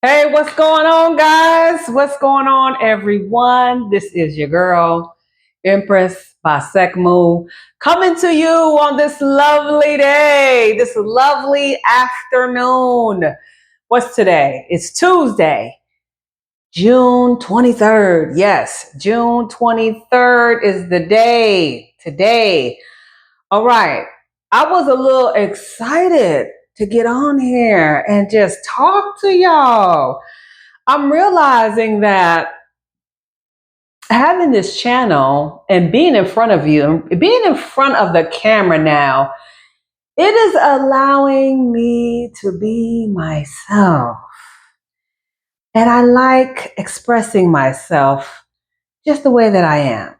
Hey, what's going on, guys? What's going on, everyone? This is your girl, Empress by Sekmu, coming to you on this lovely day, this lovely afternoon. What's today? It's Tuesday, June 23rd. Yes, June 23rd is the day today. All right. I was a little excited to get on here and just talk to y'all. I'm realizing that having this channel and being in front of you, being in front of the camera now, it is allowing me to be myself. And I like expressing myself just the way that I am.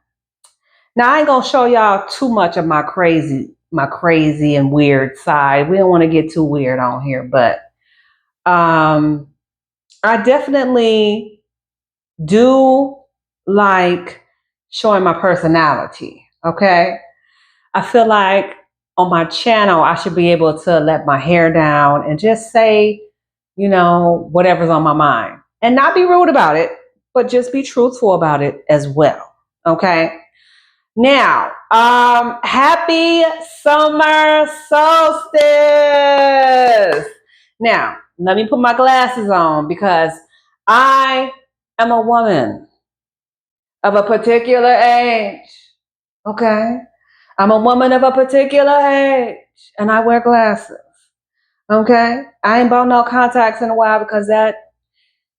Now I ain't gonna show y'all too much of my crazy and weird side. We don't want to get too weird on here, but um I definitely do like showing my personality. Okay. I feel like on my channel, I should be able to let my hair down and just say, whatever's on my mind and not be rude about it, but just be truthful about it as well. Okay. Now, happy summer solstice. Now, let me put my glasses on because I am a woman of a particular age. Okay. I'm a woman of a particular age and I wear glasses. Okay. I ain't bought no contacts in a while because that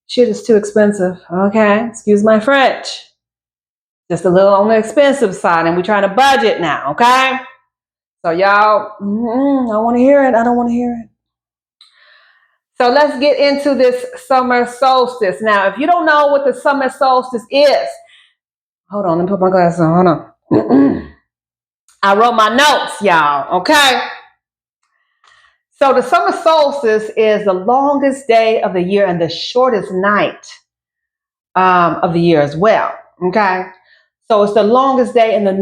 shit is too expensive. Okay. Excuse my French. Just a little on the expensive side and we're trying to budget now. Okay. So y'all, I don't want to hear it. I don't want to hear it. So let's get into this summer solstice. Now, if you don't know what the summer solstice is, hold on, let me put my glasses on. Hold on. I wrote my notes, y'all. Okay. So the summer solstice is the longest day of the year and the shortest night of the year as well. Okay. So it's the longest day in the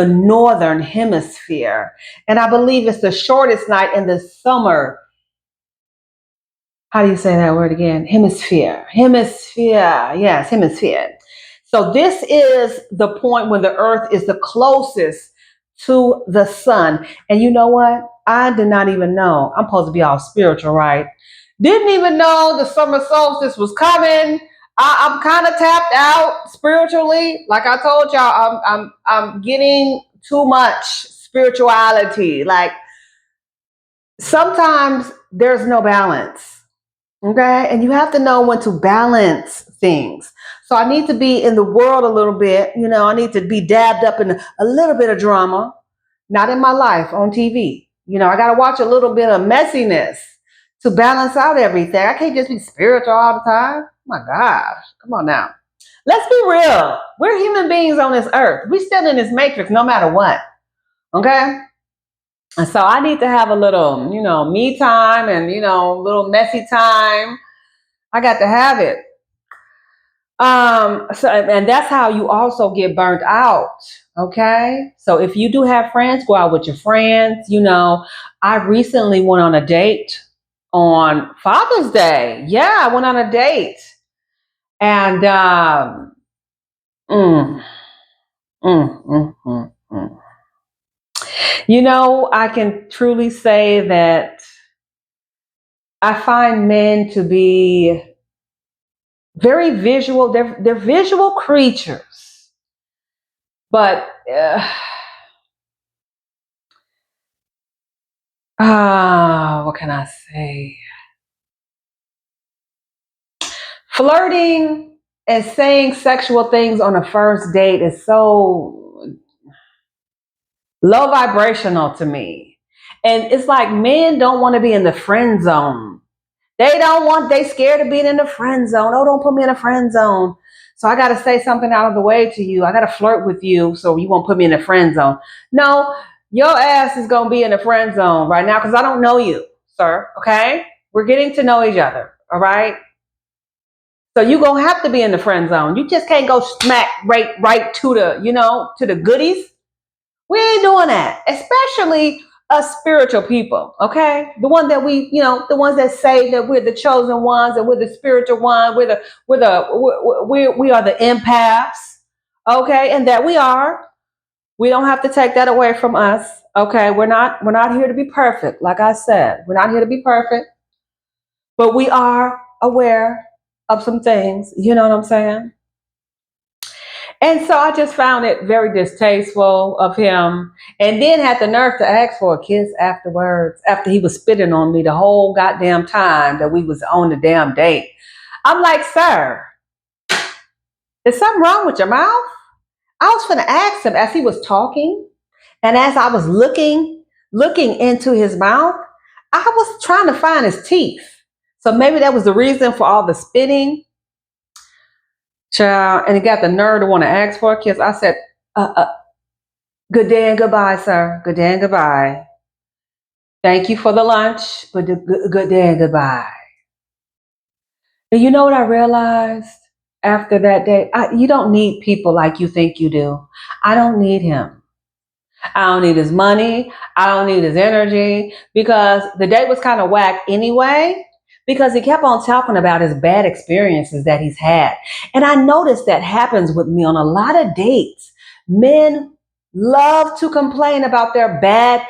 northern hemisphere. And I believe it's the shortest night in the summer. How do you say that word again? Hemisphere. Hemisphere. Yes, hemisphere. So this is the point when the earth is the closest to the sun. And you know what? I did not even know. I'm supposed to be all spiritual, right? Didn't even know the summer solstice was coming. I'm kind of tapped out spiritually. Like I told y'all, I'm getting too much spirituality. Like sometimes there's no balance. Okay. And you have to know when to balance things. So I need to be in the world a little bit. I need to be dabbed up in a little bit of drama, not in my life on TV. I got to watch a little bit of messiness to balance out everything. I can't just be spiritual all the time. Oh my gosh. Come on now. Let's be real. We're human beings on this earth. We're still in this matrix no matter what. Okay. And so I need to have a little, me time and, little messy time. I got to have it. And that's how you also get burnt out. Okay. So if you do have friends, go out with your friends. I recently went on a date on Father's Day. Yeah, I went on a date. And mm, mm, mm, mm, mm. I can truly say that I find men to be very visual. They're visual creatures, but what can I say? Flirting and saying sexual things on a first date is so low vibrational to me. And it's like men don't want to be in the friend zone. They scared of being in the friend zone. Oh, don't put me in a friend zone. So I got to say something out of the way to you. I got to flirt with you so you won't put me in the friend zone. No, your ass is going to be in the friend zone right now because I don't know you, sir. Okay? We're getting to know each other. All right? So you're going to have to be in the friend zone. You just can't go smack right to the, to the goodies. We ain't doing that. Especially us spiritual people, okay? The one that we, the ones that say that we're the chosen ones and we're the spiritual one, we are the empaths, okay? And that we are. We don't have to take that away from us, okay? We're not here to be perfect. Like I said, we're not here to be perfect, but we are aware of some things. You know what I'm saying? And so I just found it very distasteful of him, and then had the nerve to ask for a kiss afterwards, after he was spitting on me the whole goddamn time that we was on the damn date. I'm like, sir, is something wrong with your mouth? I was gonna ask him as he was talking, and as I was looking into his mouth, I was trying to find his teeth. So maybe that was the reason for all the spitting. Child, and he got the nerve to want to ask for a kiss. I said, uh, uh, good day and goodbye, sir. Good day and goodbye. Thank you for the lunch, but good day and goodbye. And you know what I realized after that day? You don't need people like you think you do. I don't need him. I don't need his money. I don't need his energy, because the date was kind of whack anyway, because he kept on talking about his bad experiences that he's had. And I noticed that happens with me on a lot of dates. Men love to complain about their bad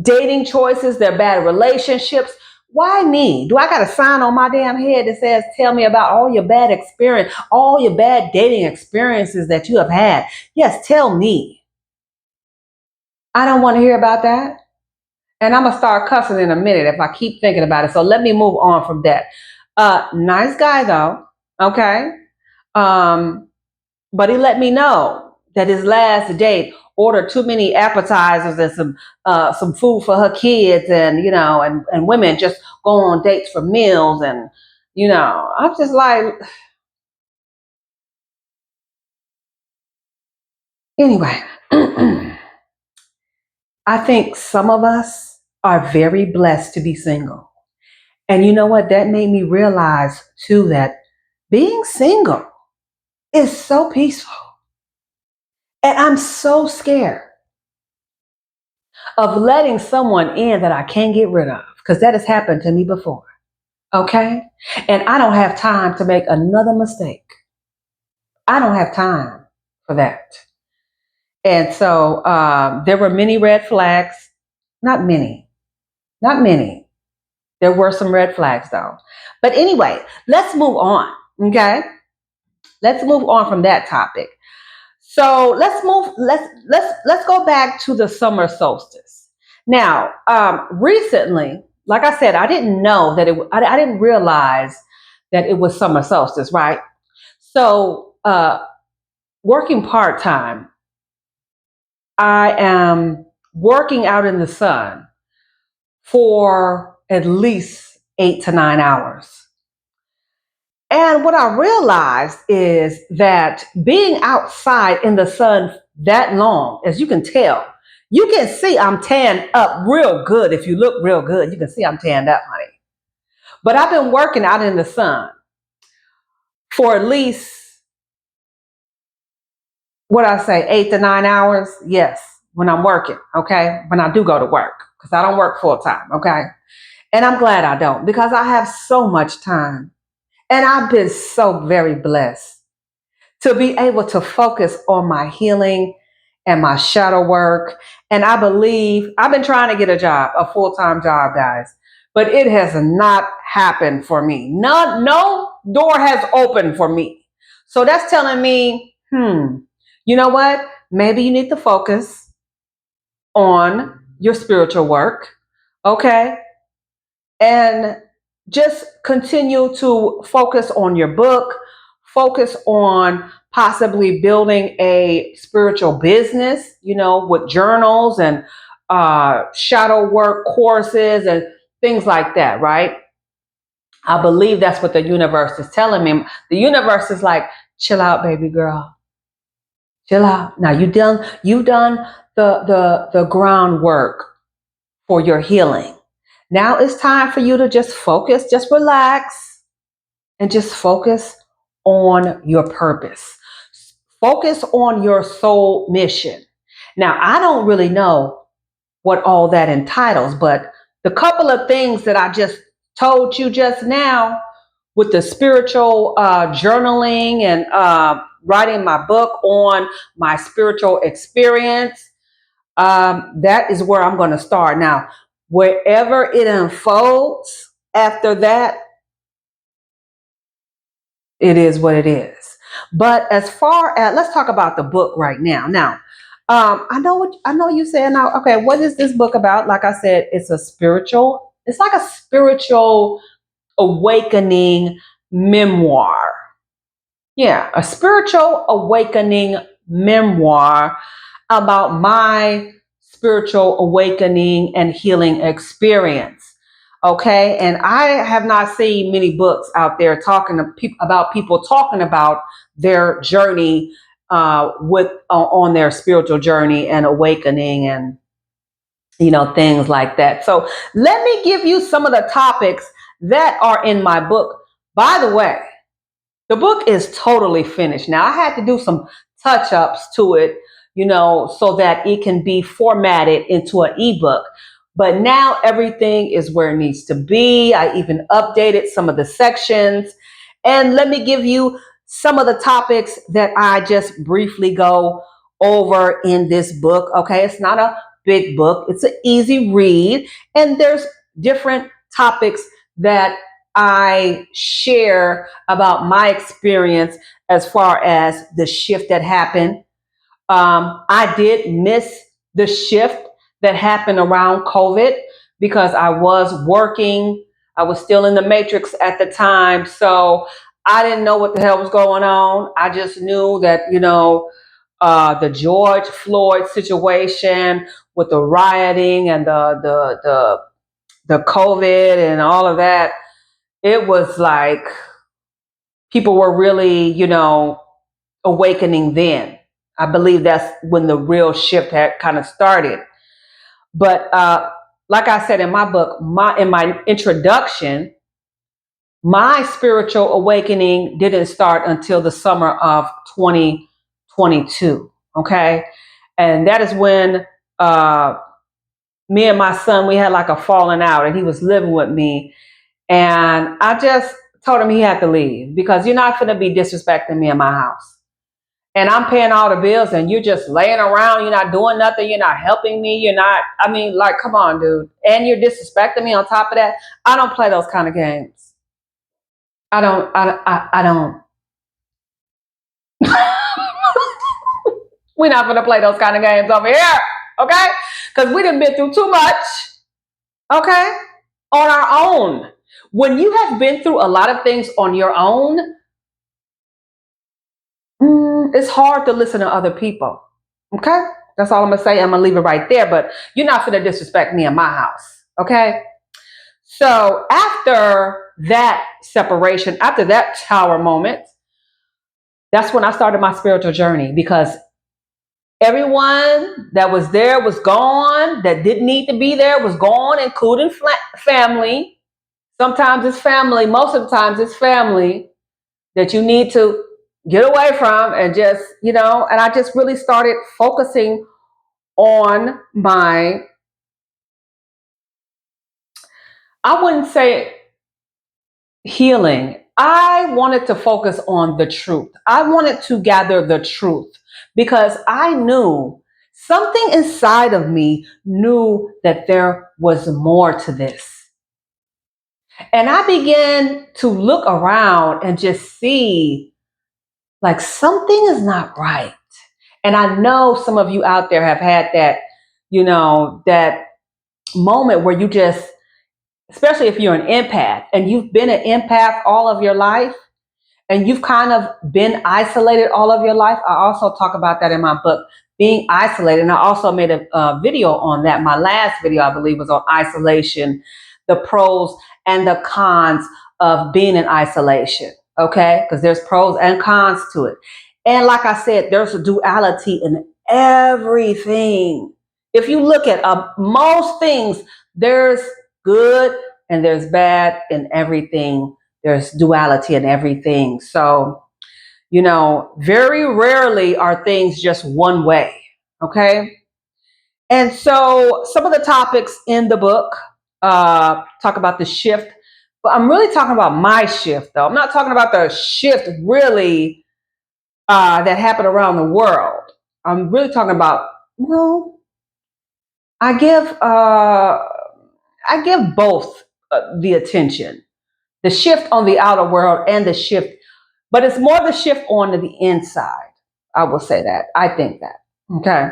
dating choices, their bad relationships. Why me? Do I got a sign on my damn head that says, tell me about all your bad experience, all your bad dating experiences that you have had? Yes, tell me. I don't want to hear about that. And I'm going to start cussing in a minute if I keep thinking about it. So let me move on from that. Nice guy though. Okay. Um, but he let me know that his last date ordered too many appetizers and some food for her kids, and and women just go on dates for meals, and I'm just like, anyway. I think some of us are very blessed to be single. And you know what? That made me realize too that being single is so peaceful. And I'm so scared of letting someone in that I can't get rid of, because that has happened to me before. Okay? And I don't have time to make another mistake. I don't have time for that. And so there were many red flags. Not many. Not many. There were some red flags though. But anyway, let's move on. Okay? Let's move on from that topic. So let's go back to the summer solstice. Now, recently, like I said, I didn't know that I didn't realize that it was summer solstice, right? So, working part time, I am working out in the sun for at least 8 to 9 hours. And what I realized is that being outside in the sun that long, as you can tell, you can see I'm tanned up real good. If you look real good, you can see I'm tanned up, honey. But I've been working out in the sun for at least, what I say, 8 to 9 hours. Yes, when I'm working, okay? When I do go to work, because I don't work full time, okay? And I'm glad I don't, because I have so much time. And I've been so very blessed to be able to focus on my healing and my shadow work. And I believe I've been trying to get a job, a full-time job, guys, but it has not happened for me. No door has opened for me. So that's telling me, you know what? Maybe you need to focus on your spiritual work, okay? And just continue to focus on your book, focus on possibly building a spiritual business, with journals and shadow work courses and things like that, right? I believe that's what the universe is telling me. The universe is like, chill out, baby girl. Chill out. Now you've done the groundwork for your healing. Now it's time for you to just focus, just relax, and just focus on your purpose. Focus on your soul mission. Now, I don't really know what all that entitles. But the couple of things that I just told you just now with the spiritual journaling and writing my book on my spiritual experience, that is where I'm going to start. Now, wherever it unfolds after that, it is what it is. But as far as, let's talk about the book right now. Now, I know you saying now, okay, what is this book about? Like I said, it's like a spiritual awakening memoir. Yeah, a spiritual awakening memoir about my spiritual awakening and healing experience. Okay, and I have not seen many books out there talking to about people talking about their journey with on their spiritual journey and awakening and things like that. So let me give you some of the topics that are in my book. By the way, the book is totally finished. Now, I had to do some touch ups to it, so that it can be formatted into an ebook. But now everything is where it needs to be. I even updated some of the sections. And let me give you some of the topics that I just briefly go over in this book. Okay, it's not a big book, it's an easy read. And there's different topics that I share about my experience as far as the shift that happened. I did miss the shift that happened around COVID because I was working. I was still in the matrix at the time. So I didn't know what the hell was going on. I just knew that, the George Floyd situation with the rioting and the COVID and all of that, it was like people were really, awakening then. I believe that's when the real shift had kind of started. But like I said in my book, in my introduction, my spiritual awakening didn't start until the summer of 2022. Okay, and that is when me and my son, we had like a falling out, and he was living with me, and I just told him he had to leave because you're not going to be disrespecting me in my house. And I'm paying all the bills and you're just laying around. You're not doing nothing. You're not helping me. You're not, I mean, like, come on, dude. And you're disrespecting me on top of that. I don't play those kind of games. I don't. We're not going to play those kind of games over here. Okay? Because we done been through too much. Okay? On our own. When you have been through a lot of things on your own, it's hard to listen to other people. Okay? That's all I'm going to say. I'm going to leave it right there. But you're not going to disrespect me in my house. Okay? So after that separation, after that tower moment, that's when I started my spiritual journey because everyone that was there was gone, that didn't need to be there was gone, including family. Sometimes it's family. Most of the times it's family that you need to get away from and just, and I just really started focusing on I wouldn't say healing. I wanted to focus on the truth. I wanted to gather the truth because I knew something inside of me knew that there was more to this. And I began to look around and just see like something is not right. And I know some of you out there have had that, that moment where you just, especially if you're an empath and you've been an empath all of your life and you've kind of been isolated all of your life. I also talk about that in my book, being isolated. And I also made a video on that. My last video, I believe, was on isolation, the pros and the cons of being in isolation. Okay, because there's pros and cons to it. And like I said, there's a duality in everything. If you look at most things, there's good and there's bad in everything. There's duality in everything. So, very rarely are things just one way. Okay. And so some of the topics in the book talk about the shift, but I'm really talking about my shift, though. I'm not talking about the shift really that happened around the world. I'm really talking about, well, I give both the attention, the shift on the outer world and the shift, but it's more the shift on the inside. I will say that. I think that. Okay.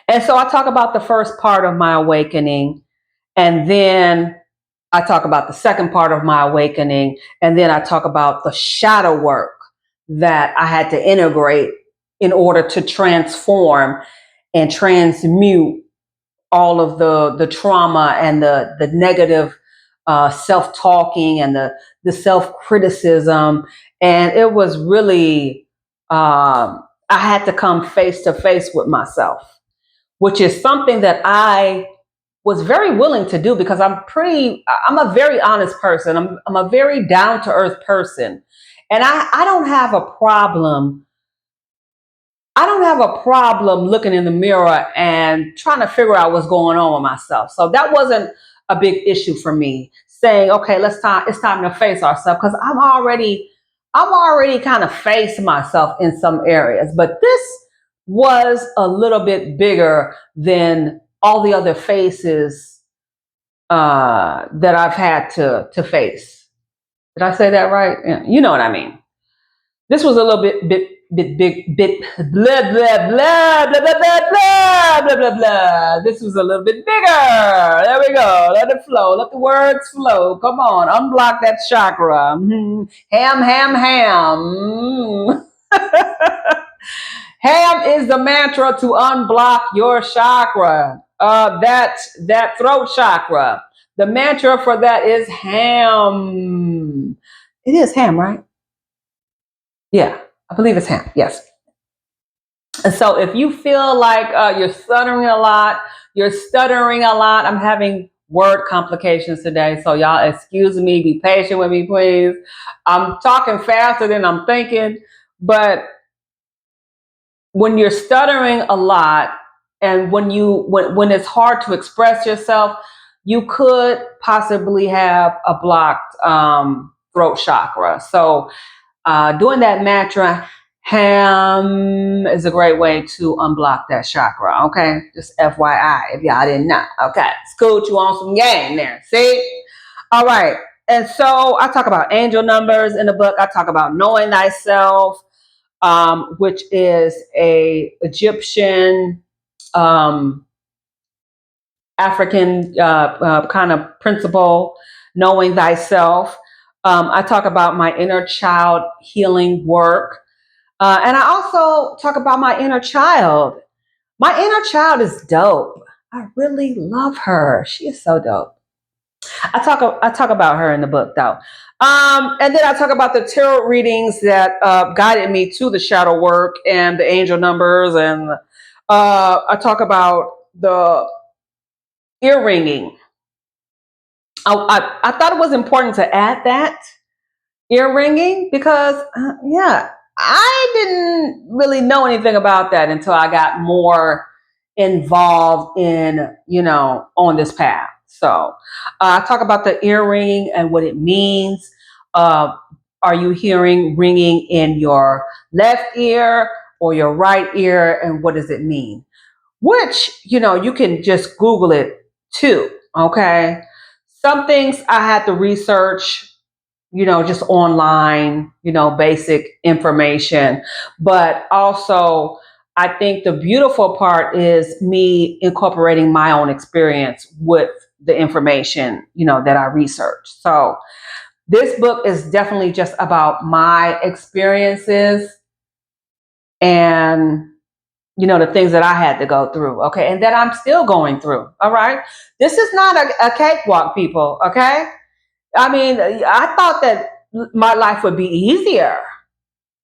And so I talk about the first part of my awakening, and then I talk about the second part of my awakening, and then I talk about the shadow work that I had to integrate in order to transform and transmute all of the trauma and the negative self-talking and the self-criticism. And it was really, I had to come face to face with myself, which is something that I was very willing to do because I'm a very honest person. I'm a very down to earth person. And I don't have a problem. I don't have a problem looking in the mirror and trying to figure out what's going on with myself. So that wasn't a big issue for me saying, okay, it's time to face ourselves because I'm already kind of faced myself in some areas, but this was a little bit bigger than all the other faces that I've had to face. Did I say that right? Yeah, you know what I mean. This was a little bit blah blah blah blah blah blah blah blah blah. This was a little bit bigger. There we go. Let it flow. Let the words flow. Come on, unblock that chakra. Ham, ham, ham. Ham is the mantra to unblock your chakra. That throat chakra. The mantra for that is ham. It is ham, right? Yeah, I believe it's ham. Yes. And so if you feel like you're stuttering a lot. I'm having word complications today, so y'all excuse me. Be patient with me, please. I'm talking faster than I'm thinking, but when you're stuttering a lot and when it's hard to express yourself, you could possibly have a blocked throat chakra. So doing that mantra ham is a great way to unblock that chakra. Okay, just FYI if y'all didn't know. Okay, it's cool. You on some game there. See? All right. And so I talk about angel numbers in the book. I talk about knowing thyself, which is a Egyptian, African kind of principle, knowing thyself. I talk about my inner child healing work. And I also talk about my inner child. My inner child is dope. I really love her. She is so dope. I talk about her in the book though. And then I talk about the tarot readings that guided me to the shadow work and the angel numbers. And I talk about the ear ringing. I thought it was important to add that ear ringing because, yeah, I didn't really know anything about that until I got more involved in, on this path. So I talk about the ear ringing and what it means. Uh, are you hearing ringing in your left ear or your right ear? And what does it mean? Which, you can just Google it too. Okay. Some things I had to research, just online, basic information. But also, I think the beautiful part is me incorporating my own experience with the information, that I researched. So this book is definitely just about my experiences and the things that I had to go through, okay, and that I'm still going through. All right. This is not a cakewalk, people, okay? I mean, I thought that my life would be easier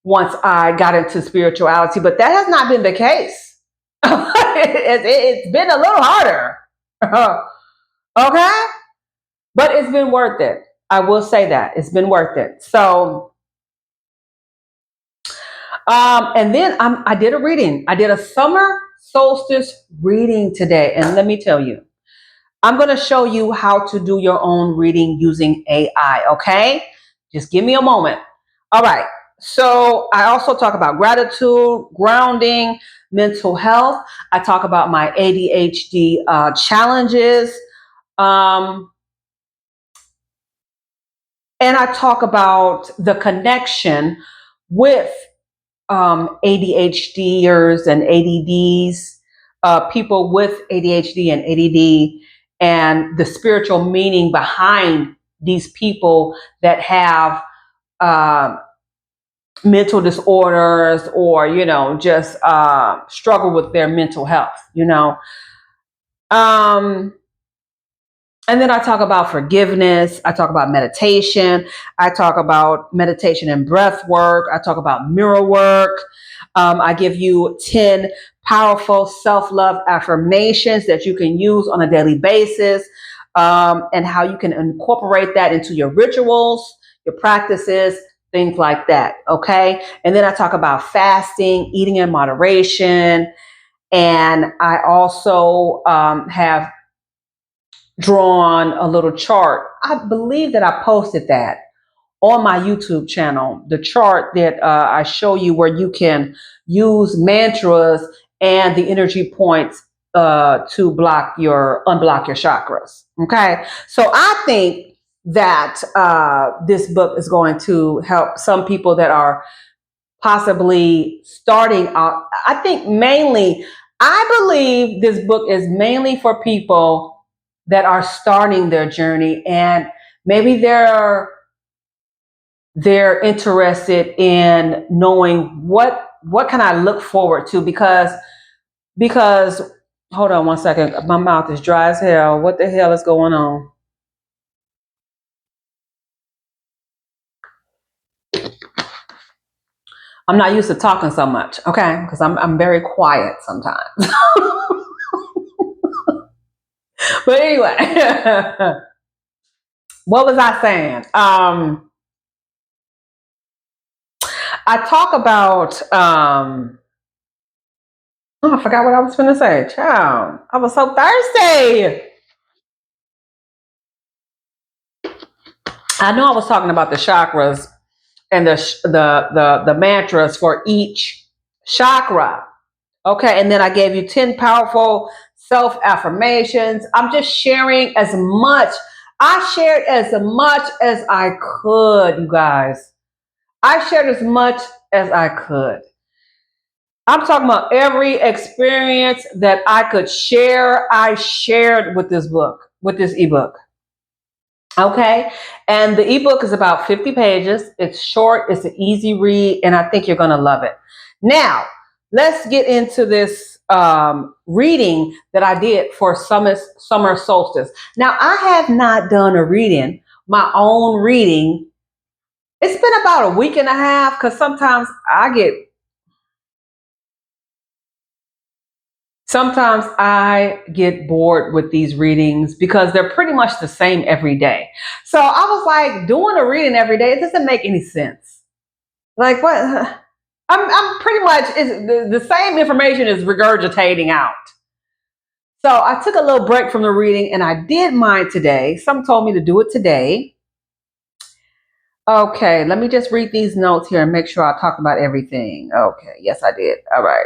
once I got into spirituality, but that has not been the case. It's been a little harder. Okay? But it's been worth it. I will say that. It's been worth it. So, and then I did a reading. I did a summer solstice reading today. And let me tell you, I'm going to show you how to do your own reading using AI, okay? Just give me a moment. All right. So I also talk about gratitude, grounding, mental health. I talk about my ADHD challenges. Um, and I talk about the connection with ADHDers and ADDs, people with ADHD and ADD, and the spiritual meaning behind these people that have uh, mental disorders or, just struggle with their mental health, Um, and then I talk about forgiveness. I talk about meditation. I talk about meditation and breath work. I talk about mirror work. I give you 10 powerful self love affirmations that you can use on a daily basis, and how you can incorporate that into your rituals, your practices, things like that. Okay. And then I talk about fasting, eating in moderation. And I also have drawn a little chart. I believe that I posted that on my YouTube channel, the chart that I show you where you can use mantras and the energy points to unblock your chakras. Okay. So I think that this book is going to help some people that are possibly starting out. I believe this book is mainly for people that are starting their journey, and maybe they're interested in knowing what can I look forward to, because hold on one second, my mouth is dry as hell. What the hell is going on? I'm not used to talking so much, okay? Because I'm very quiet sometimes. But anyway, what was I saying? I talk about oh, I forgot what I was going to say. Child, I was so thirsty. I know I was talking about the chakras and the mantras for each chakra. Okay, and then I gave you 10 powerful self affirmations. I'm just sharing as much. I shared as much as I could, you guys. I shared as much as I could. I'm talking about every experience that I could share, I shared with this book, with this ebook. Okay. And the ebook is about 50 pages. It's short, it's an easy read, and I think you're going to love it. Now, let's get into this reading that I did for summer solstice. Now, I have not done a reading, my own reading. It's been about a week and a half because sometimes I get bored with these readings because they're pretty much the same every day. So I was like, doing a reading every day, it doesn't make any sense. Like what? I'm pretty much the same information is regurgitating out. So I took a little break from the reading and I did mine today. Some told me to do it today. Okay, let me just read these notes here and make sure I talk about everything. Okay, yes, I did. All right.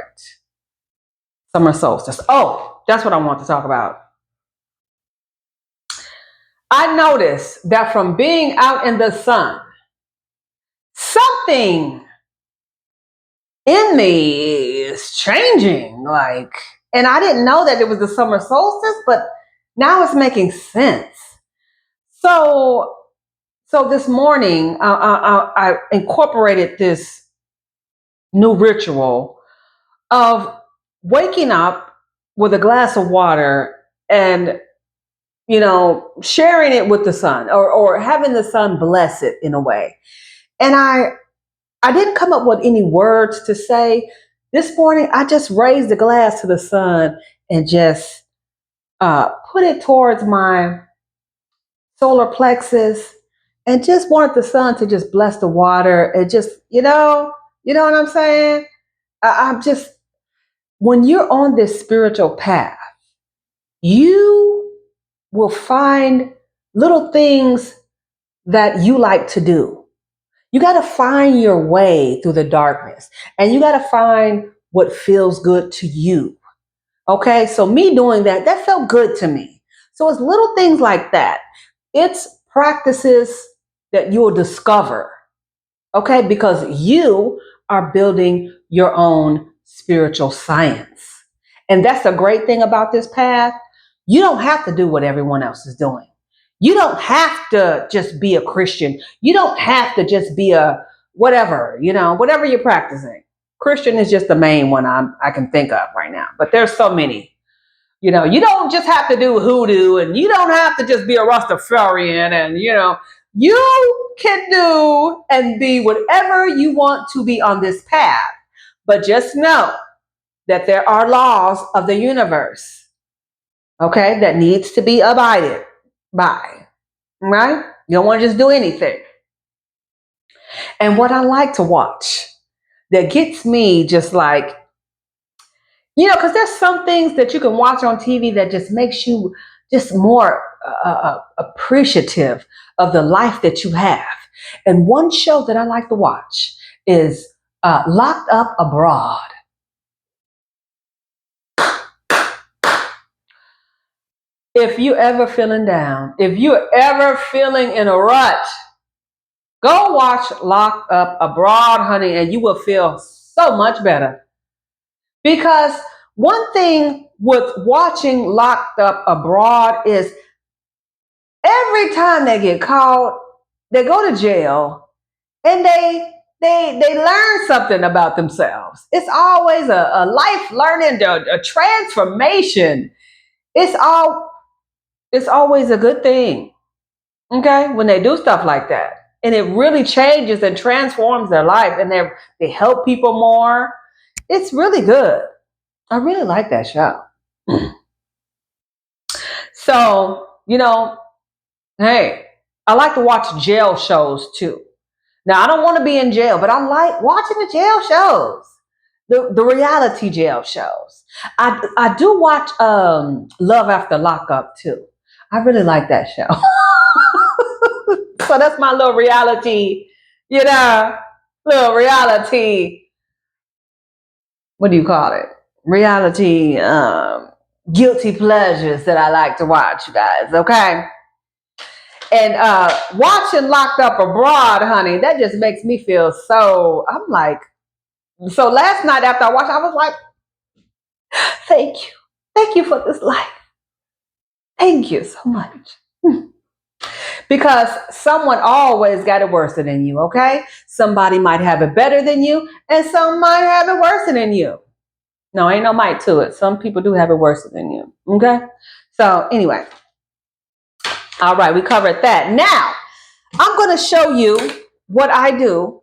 Summer solstice. Oh, that's what I want to talk about. I noticed that from being out in the sun, something in me is changing. And I didn't know that it was the summer solstice, but now it's making sense. So, so this morning, I incorporated this new ritual of waking up with a glass of water and sharing it with the sun, or having the sun bless it in a way. And I didn't come up with any words to say. This morning, I just raised the glass to the sun and just put it towards my solar plexus and just wanted the sun to just bless the water and just, you know what I'm saying? I'm just, when you're on this spiritual path, you will find little things that you like to do. You got to find your way through the darkness, and you got to find what feels good to you. Okay, so me doing that, that felt good to me. So it's little things like that. It's practices that you'll discover, okay, because you are building your own spiritual science. And that's the great thing about this path. You don't have to do what everyone else is doing. You don't have to just be a Christian. You don't have to just be a whatever, whatever you're practicing. Christian is just the main one I can think of right now, but there's so many. You don't just have to do hoodoo, and you don't have to just be a Rastafarian, and you can do and be whatever you want to be on this path. But just know that there are laws of the universe, okay, that needs to be abided by, right? You don't want to just do anything. And what I like to watch that gets me just like, because there's some things that you can watch on TV that just makes you just more appreciative of the life that you have. And one show that I like to watch is Locked Up Abroad. If you ever feeling down, if you're ever feeling in a rut, go watch Locked Up Abroad, honey, and you will feel so much better. Because one thing with watching Locked Up Abroad is every time they get caught, they go to jail and they learn something about themselves. It's always a life learning, a transformation. It's always a good thing. Okay, when they do stuff like that. And it really changes and transforms their life, and they help people more. It's really good. I really like that show. So, hey, I like to watch jail shows too. Now, I don't want to be in jail, but I like watching the jail shows, the reality jail shows. I do watch Love After Lockup too. I really like that show. So that's my little reality, little reality. What do you call it? Reality guilty pleasures that I like to watch, you guys. Okay. And watching Locked Up Abroad, honey, that just makes me feel so. I'm like, so last night after I watched, I was like, thank you for this life. Thank you so much. Because someone always got it worse than you, okay? Somebody might have it better than you, and some might have it worse than you. No, ain't no might to it. Some people do have it worse than you, okay? So anyway, all right, we covered that. Now, I'm going to show you what I do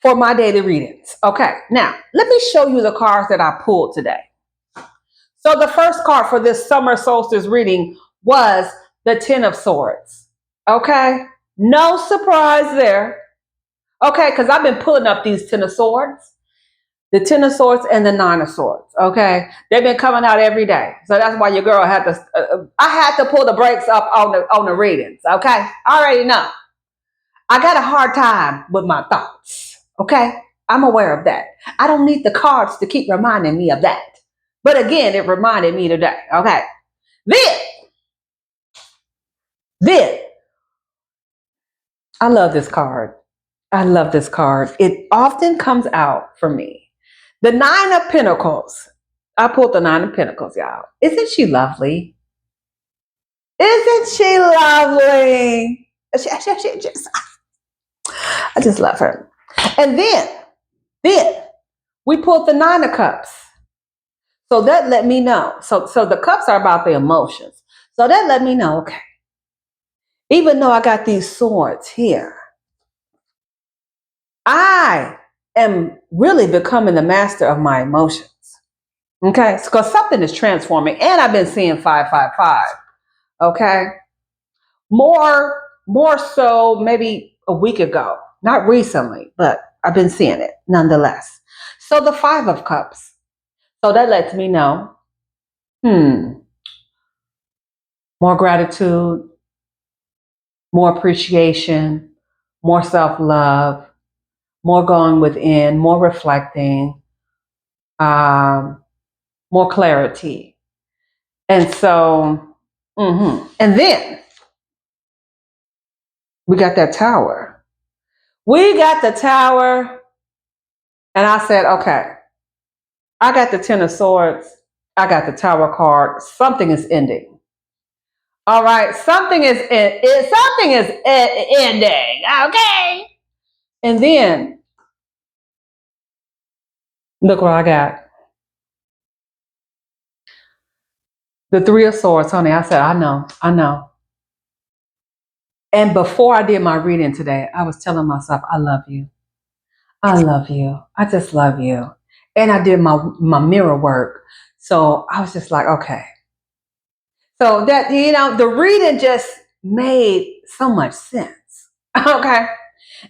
for my daily readings. Okay, now, let me show you the cards that I pulled today. So the first card for this summer solstice reading was the Ten of Swords. Okay, no surprise there. Okay, because I've been pulling up these Ten of Swords, the Ten of Swords and the Nine of Swords. Okay, they've been coming out every day, so that's why your girl had to. I had to pull the brakes up on the readings. Okay, I already know. I got a hard time with my thoughts. Okay, I'm aware of that. I don't need the cards to keep reminding me of that. But again, it reminded me today. Okay, then. I love this card. I love this card. It often comes out for me. The Nine of Pentacles. I pulled the Nine of Pentacles, y'all. Isn't she lovely? Isn't she lovely? I just love her. And then we pulled the Nine of Cups. So that let me know. So the cups are about the emotions. So that let me know, okay, even though I got these swords here, I am really becoming the master of my emotions. Okay, because something is transforming, and I've been seeing 555. Okay, more so maybe a week ago, not recently, but I've been seeing it nonetheless. So the Five of Cups. So that lets me know, more gratitude, more appreciation, more self love, more going within, more reflecting, um, more clarity. And so, and then we got that tower. We got the tower, and I said, okay, I got the Ten of Swords, I got the Tower card. Something is ending. All right, something is ending. Okay, and then look what I got. The Three of Swords, honey. I said, I know, I know. And before I did my reading today, I was telling myself, I love you. I love you. I just love you. And I did my mirror work. So I was just like, okay. So that, the reading just made so much sense. Okay.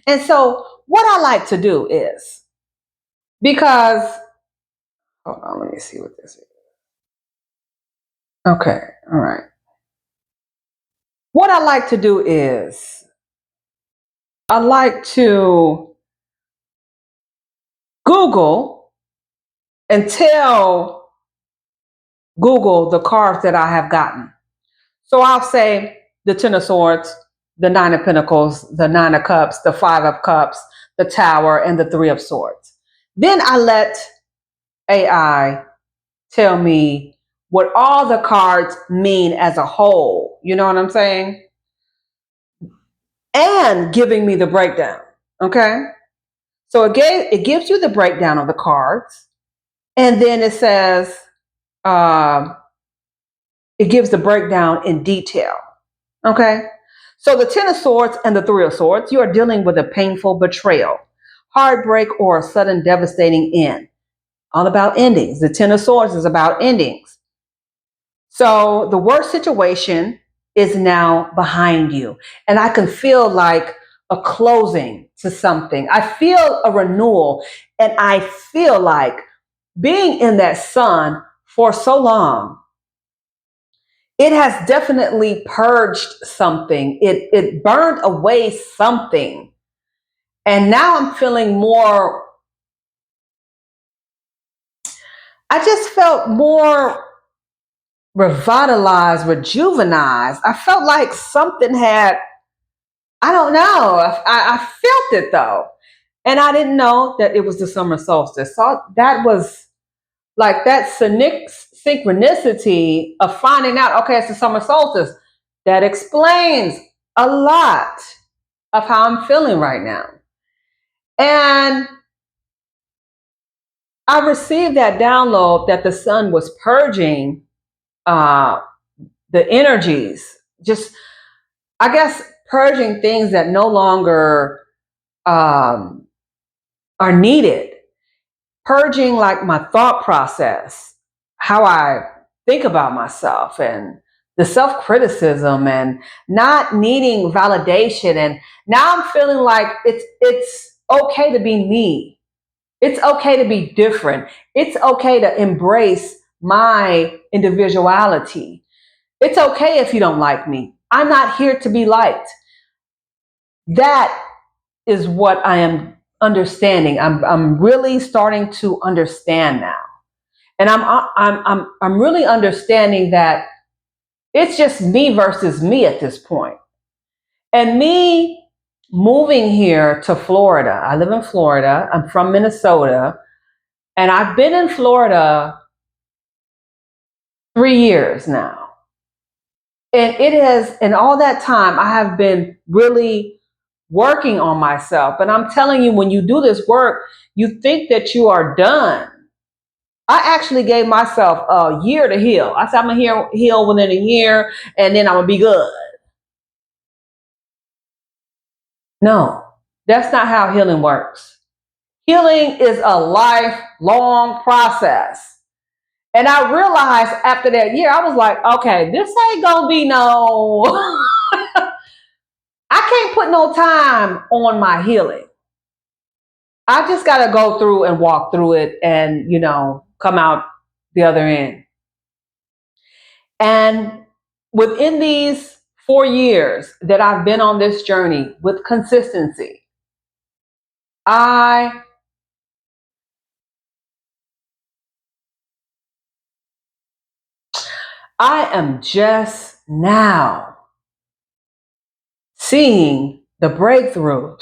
And so what I like to do is, because, hold on, let me see what this is. Okay. All right. What I like to do is, I like to Google and tell Google the cards that I have gotten. So I'll say the Ten of Swords, the Nine of Pentacles, the Nine of Cups, the Five of Cups, the Tower, and the Three of Swords. Then I let AI tell me what all the cards mean as a whole. You know what I'm saying? And giving me the breakdown. Okay? So it gives you the breakdown of the cards. And then it says, it gives the breakdown in detail. Okay? So the Ten of Swords and the Three of Swords, you are dealing with a painful betrayal, heartbreak, or a sudden devastating end. All about endings. The Ten of Swords is about endings. So the worst situation is now behind you. And I can feel like a closing to something. I feel a renewal. And I feel like being in that sun for so long, it has definitely purged something. It burned away something. And now I'm feeling more, I just felt more revitalized, rejuvenized. I felt like something had, I don't know, I felt it though. And I didn't know that it was the summer solstice. So that was like that synchronicity of finding out, okay, it's the summer solstice. That explains a lot of how I'm feeling right now. And I received that download that the sun was purging uh, the energies, just, I guess, purging things that no longer um, are needed, purging like my thought process, how I think about myself, and the self criticism, and not needing validation. And now I'm feeling like it's okay to be me. It's okay to be different. It's okay to embrace my individuality. It's okay if you don't like me. I'm not here to be liked. That is what I am understanding. I'm really starting to understand now. And I'm really understanding that it's just me versus me at this point. And me moving here to Florida. I live in Florida. I'm from Minnesota. And I've been in Florida 3 years now. And it has, in all that time, I have been really working on myself. And I'm telling you, when you do this work, you think that you are done. I actually gave myself a year to heal. I said, I'm going to heal within a year, and then I'm going to be good. No, that's not how healing works. Healing is a lifelong process. And I realized after that year, I was like, okay, this ain't going to be no, I can't put no time on my healing. I just got to go through and walk through it and, come out the other end. And within these 4 years that I've been on this journey with consistency, I am just now seeing the breakthrough.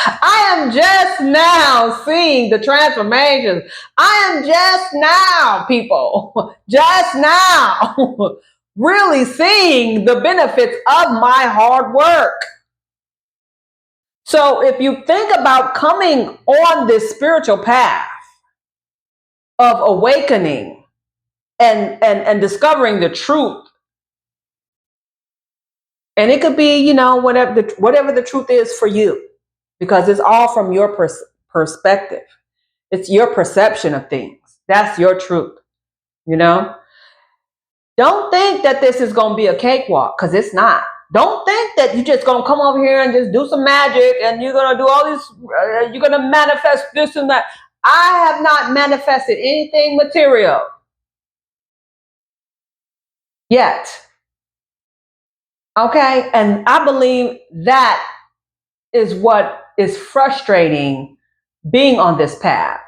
I am just now seeing the transformations. I am just now, people, just now really seeing the benefits of my hard work. So if you think about coming on this spiritual path of awakening and discovering the truth, and it could be, whatever the truth is for you, because it's all from your perspective. It's your perception of things. That's your truth, Don't think that this is going to be a cakewalk, because it's not. Don't think that you're just going to come over here and just do some magic and you're going to do all this, you're going to manifest this and that. I have not manifested anything material yet. Okay? And I believe that is what is frustrating being on this path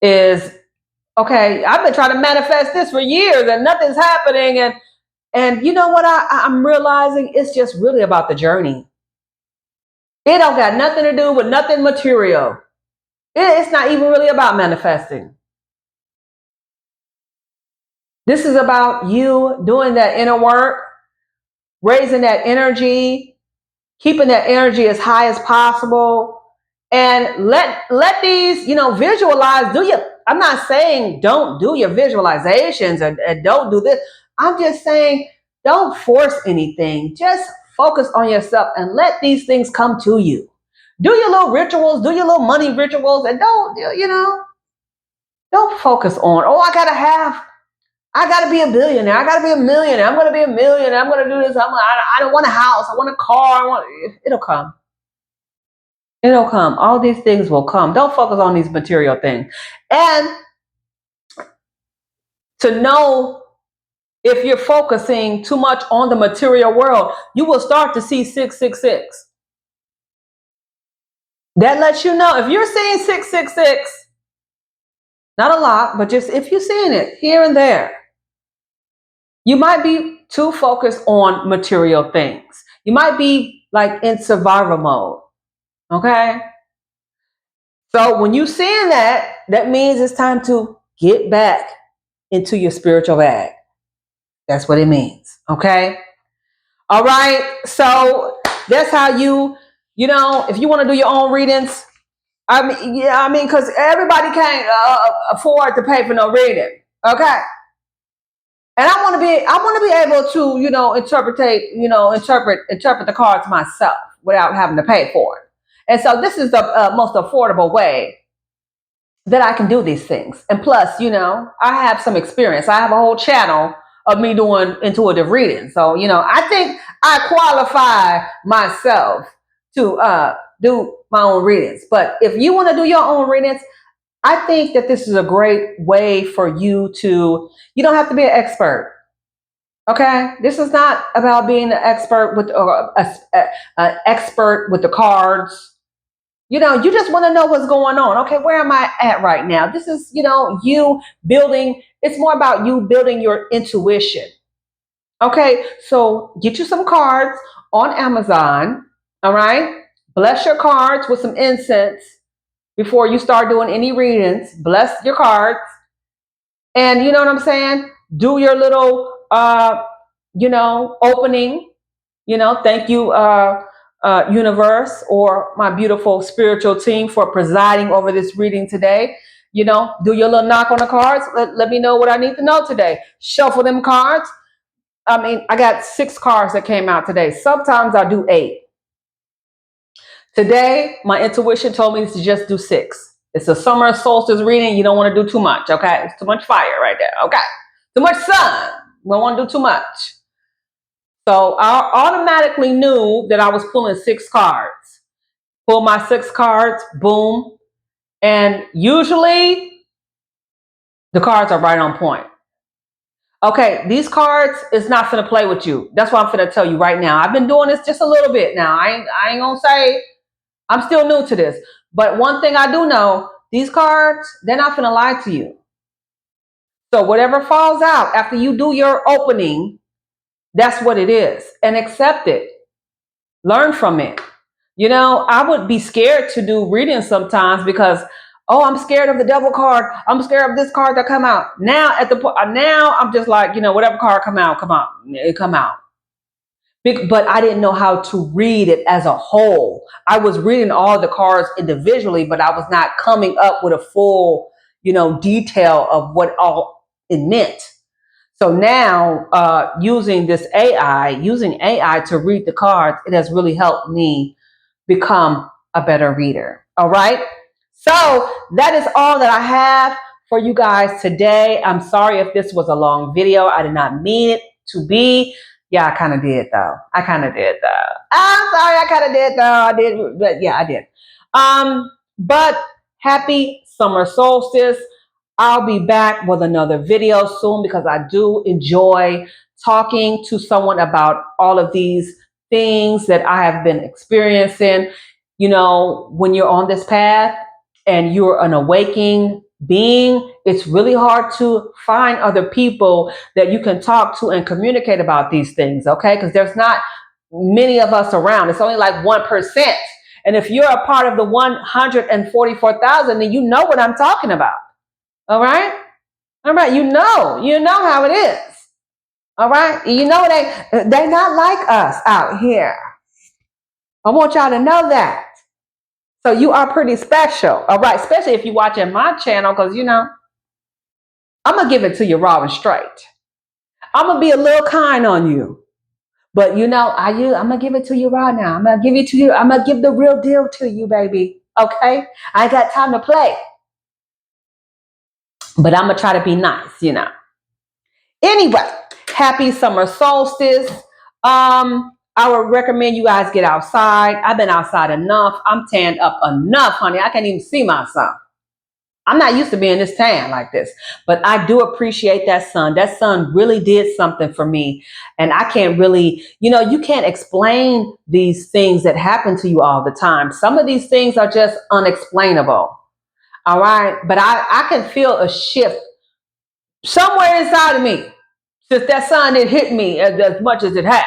is, okay, I've been trying to manifest this for years and nothing's happening. And you know what I'm realizing? It's just really about the journey. It don't got nothing to do with nothing material. It's not even really about manifesting. This is about you doing that inner work, raising that energy, keeping that energy as high as possible, and let these, visualize. I'm not saying don't do your visualizations and don't do this. I'm just saying don't force anything. Just focus on yourself and let these things come to you. Do your little rituals, do your little money rituals, and don't focus on, I gotta be a billionaire, I gotta be a millionaire, I'm gonna be a millionaire, I'm gonna do this, I don't want a house, I want a car, it'll come. It'll come. All these things will come. Don't focus on these material things. And to know if you're focusing too much on the material world, you will start to see 666. That lets you know if you're seeing 666, not a lot, but just if you're seeing it here and there, you might be too focused on material things. You might be like in survival mode. Okay? So when you're seeing that, that means it's time to get back into your spiritual bag. That's what it means. Okay? All right. So that's how if you want to do your own readings, because everybody can't afford to pay for no reading. Okay. And I want to be able to, interpret the cards myself without having to pay for it. And so this is the most affordable way that I can do these things. And plus, I have some experience. I have a whole channel of me doing intuitive reading. So, I think I qualify myself to do my own readings. But if you want to do your own readings, I think that this is a great way for you you don't have to be an expert. Okay? This is not about being an expert with an expert with the cards. You just want to know what's going on. Okay, where am I at right now? This is, you building, it's more about you building your intuition. Okay, so get you some cards on Amazon, all right? Bless your cards with some incense before you start doing any readings. Bless your cards. And you know what I'm saying? Do your little, opening. Thank you, universe, or my beautiful spiritual team for presiding over this reading today. Do your little knock on the cards. Let me know what I need to know today. Shuffle them cards. I got 6 cards that came out today. Sometimes I do 8. Today, my intuition told me to just do 6. It's a summer solstice reading. You don't want to do too much, okay? It's too much fire right there, okay? Too much sun. We don't want to do too much. So I automatically knew that I was pulling 6 cards. Pull my 6 cards, boom. And usually the cards are right on point. Okay, these cards is not finna play with you. That's what I'm finna tell you right now. I've been doing this just a little bit now. I ain't gonna say I'm still new to this. But one thing I do know, these cards, they're not finna lie to you. So whatever falls out after you do your opening, that's what it is. And accept it. Learn from it. You know, I would be scared to do readings sometimes because, oh, I'm scared of the devil card. I'm scared of this card that come out. Now at the point, now I'm just like, you know, whatever card come out, it come out. But I didn't know how to read it as a whole. I was reading all the cards individually, but I was not coming up with a full, you know, detail of what all it meant. So now, using AI to read the cards, it has really helped me become a better reader. All right. So that is all that I have for you guys today. I'm sorry if this was a long video. I did not mean it to be. Yeah, I kind of did though. I'm sorry, I kind of did though. I did, but yeah, I did. But happy summer solstice. I'll be back with another video soon because I do enjoy talking to someone about all of these things that I have been experiencing. You know, when you're on this path and you're an awakening being, it's really hard to find other people that you can talk to and communicate about these things, okay? Because there's not many of us around. It's only like 1%. And if you're a part of the 144,000, then you know what I'm talking about. All right? All right, you know how it is. All right? You know they're not like us out here. I want y'all to know that. So you are pretty special. All right, especially if you're watching my channel, because you know, I'm gonna give it to you raw and straight. I'm gonna be a little kind on you. But you know, I'm gonna give it to you raw now. I'm gonna give it to you. I'm gonna give the real deal to you, baby. Okay? I ain't got time to play. But I'm gonna try to be nice, you know. Anyway, happy summer solstice. I would recommend you guys get outside. I've been outside enough. I'm tanned up enough, honey. I can't even see myself. I'm not used to being this tan like this, but I do appreciate that sun. That sun really did something for me. And I can't really, you know, you can't explain these things that happen to you all the time. Some of these things are just unexplainable. All right. But I can feel a shift somewhere inside of me since that sun didn't hit me as much as it has.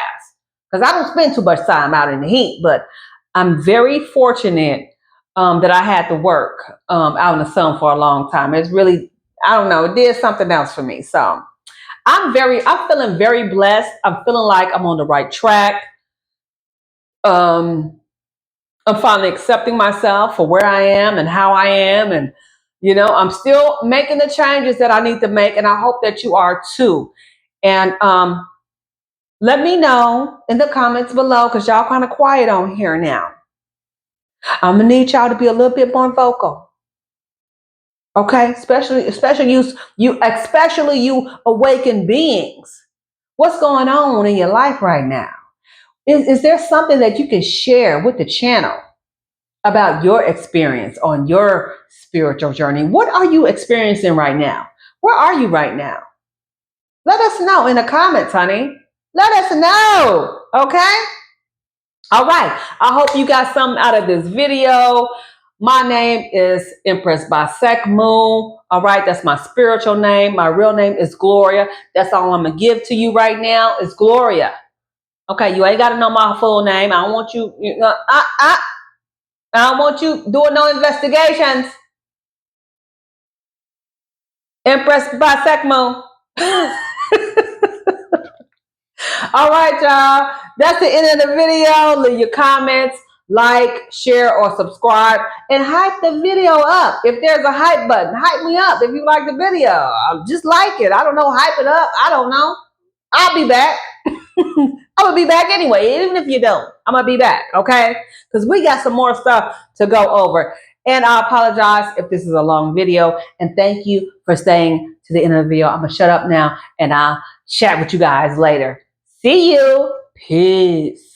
Because I don't spend too much time out in the heat, but I'm very fortunate that I had to work out in the sun for a long time. It's really, I don't know, it did something else for me. So I'm feeling very blessed. I'm feeling like I'm on the right track. I'm finally accepting myself for where I am and how I am. And, you know, I'm still making the changes that I need to make. And I hope that you are too. And let me know in the comments below, because y'all kind of quiet on here now. I'm gonna need y'all to be a little bit more vocal. Okay, especially you awakened beings. What's going on in your life right now? Is there something that you can share with the channel about your experience on your spiritual journey? What are you experiencing right now? Where are you right now? Let us know in the comments, honey. Let us know, okay? All right. I hope you got something out of this video. My name is Empress by Moon. All right. That's my spiritual name. My real name is Gloria. That's all I'm going to give to you right now is Gloria. Okay. You ain't got to know my full name. I don't want I don't want you doing no investigations. Empress by Moon. All right, y'all. That's the end of the video. Leave your comments, like, share, or subscribe, and hype the video up. If there's a hype button, hype me up if you like the video. I'll just like it. I don't know, hype it up. I don't know. I'll be back. I'm going to be back anyway, even if you don't. I'm going to be back, okay? Because we got some more stuff to go over. And I apologize if this is a long video. And thank you for staying to the end of the video. I'm going to shut up now, and I'll chat with you guys later. See you. Peace.